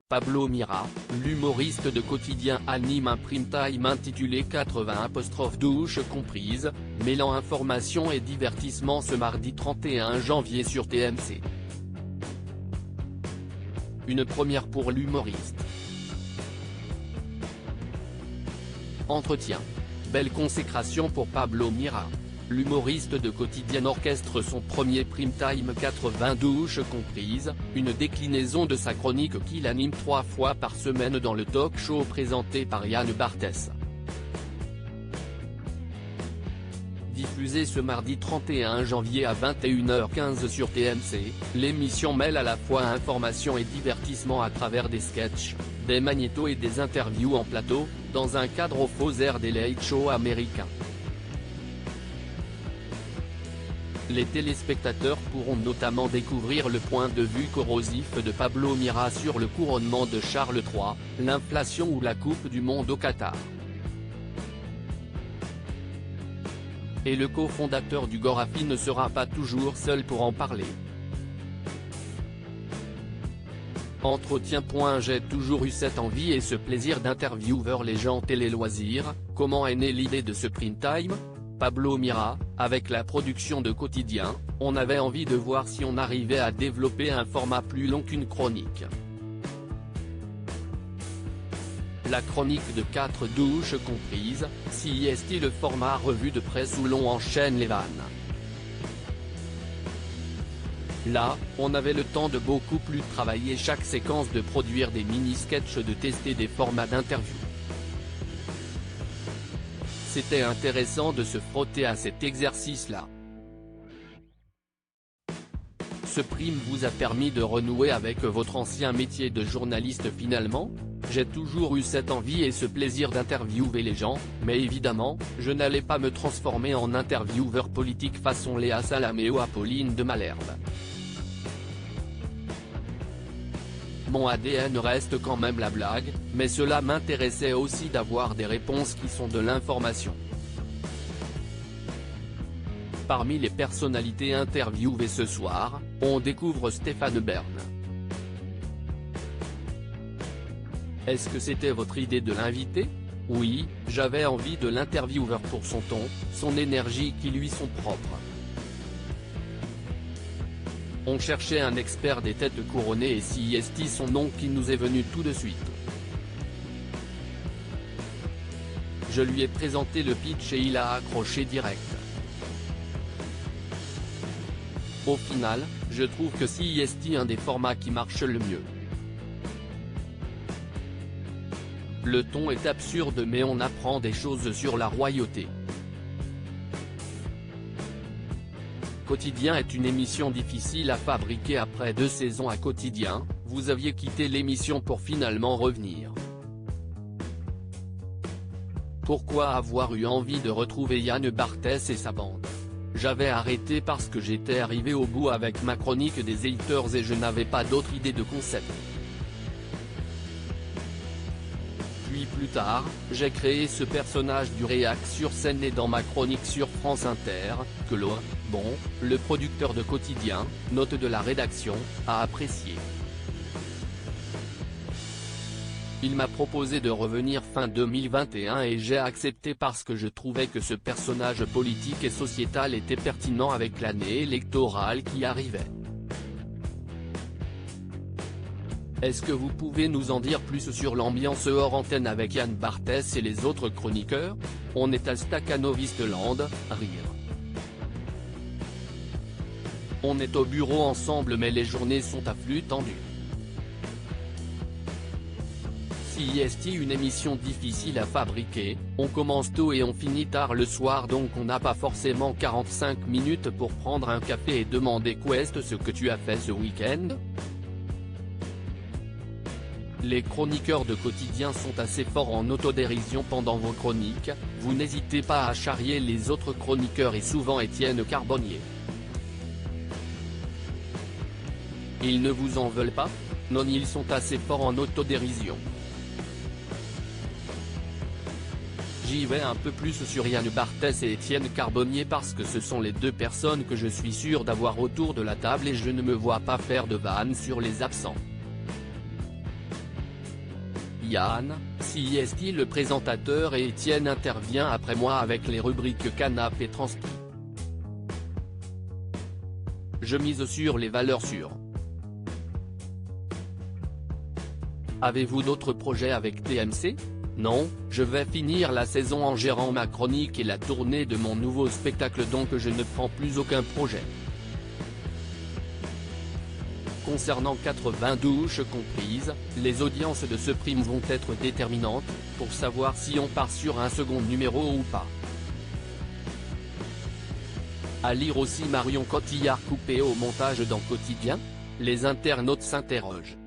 Pablo Mira, l'humoriste de Quotidien anime un prime time intitulé 80 comprises, mêlant information et divertissement ce mardi 31 janvier sur TMC. Une première pour l'humoriste. Entretien. Belle consécration pour Pablo Mira. L'humoriste de Quotidien orchestre son premier prime time 80 comprises, une déclinaison de sa chronique qu'il anime 3 fois par semaine dans le talk show présenté par Yann Barthès. Diffusée ce mardi 31 janvier à 21h15 sur TMC, l'émission mêle à la fois information et divertissement à travers des sketchs, des magnétos et des interviews en plateau, dans un cadre au faux air des late shows américains. Les téléspectateurs pourront notamment découvrir le point de vue corrosif de Pablo Mira sur le couronnement de Charles III, l'inflation ou la Coupe du Monde au Qatar. Et le cofondateur du Gorafi ne sera pas toujours seul pour en parler. Entretien. J'ai toujours eu cette envie et ce plaisir d'interviewer les gens télé-loisirs. Comment est née l'idée de ce prime time ? Pablo Mira, avec la production de Quotidien, on avait envie de voir si on arrivait à développer un format plus long qu'une chronique. La chronique de 4 douches comprises, si est le format revue de presse où l'on enchaîne les vannes. Là, on avait le temps de beaucoup plus travailler chaque séquence, de produire des mini-sketchs, de tester des formats d'interview. C'était intéressant de se frotter à cet exercice-là. Ce prime vous a permis de renouer avec votre ancien métier de journaliste finalement ? J'ai toujours eu cette envie et ce plaisir d'interviewer les gens, mais évidemment, je n'allais pas me transformer en intervieweur politique façon Léa Salamé ou Apolline de Malherbe. Mon ADN reste quand même la blague, mais cela m'intéressait aussi d'avoir des réponses qui sont de l'information. Parmi les personnalités interviewées ce soir, on découvre Stéphane Bern. Est-ce que c'était votre idée de l'inviter ? Oui, j'avais envie de l'interviewer pour son ton, son énergie qui lui sont propres. On cherchait un expert des têtes couronnées et c'est son nom qui nous est venu tout de suite. Je lui ai présenté le pitch et il a accroché direct. Au final, je trouve que c'est un des formats qui marche le mieux. Le ton est absurde mais on apprend des choses sur la royauté. Quotidien est une émission difficile à fabriquer. Après 2 saisons à Quotidien, vous aviez quitté l'émission pour finalement revenir. Pourquoi avoir eu envie de retrouver Yann Barthès et sa bande ? J'avais arrêté parce que j'étais arrivé au bout avec ma chronique des haters et je n'avais pas d'autre idée de concept. Puis plus tard, j'ai créé ce personnage du réac sur scène et dans ma chronique sur France Inter, que le producteur de Quotidien, note de la rédaction, a apprécié. Il m'a proposé de revenir fin 2021 et j'ai accepté parce que je trouvais que ce personnage politique et sociétal était pertinent avec l'année électorale qui arrivait. Est-ce que vous pouvez nous en dire plus sur l'ambiance hors antenne avec Yann Barthès et les autres chroniqueurs ? On est à Stakhanovistland, rire. On est au bureau ensemble mais les journées sont à flux tendu. C'est une émission difficile à fabriquer, on commence tôt et on finit tard le soir donc on n'a pas forcément 45 minutes pour prendre un café et demander qu'est-ce ce que tu as fait ce week-end ? Les chroniqueurs de Quotidien sont assez forts en autodérision pendant vos chroniques, vous n'hésitez pas à charrier les autres chroniqueurs et souvent Étienne Carbonnier. Ils ne vous en veulent pas ? Non, ils sont assez forts en autodérision. J'y vais un peu plus sur Yann Barthès et Étienne Carbonnier parce que ce sont les 2 personnes que je suis sûr d'avoir autour de la table et je ne me vois pas faire de vannes sur les absents. Yann, CIST le présentateur et Étienne intervient après moi avec les rubriques Canap et Transpi. Je mise sur les valeurs sûres. Avez-vous d'autres projets avec TMC ? Non, je vais finir la saison en gérant ma chronique et la tournée de mon nouveau spectacle, donc je ne prends plus aucun projet. Concernant 80 douches comprises, les audiences de ce prime vont être déterminantes, pour savoir si on part sur un second numéro ou pas. À lire aussi Marion Cotillard coupée au montage dans Quotidien ? Les internautes s'interrogent.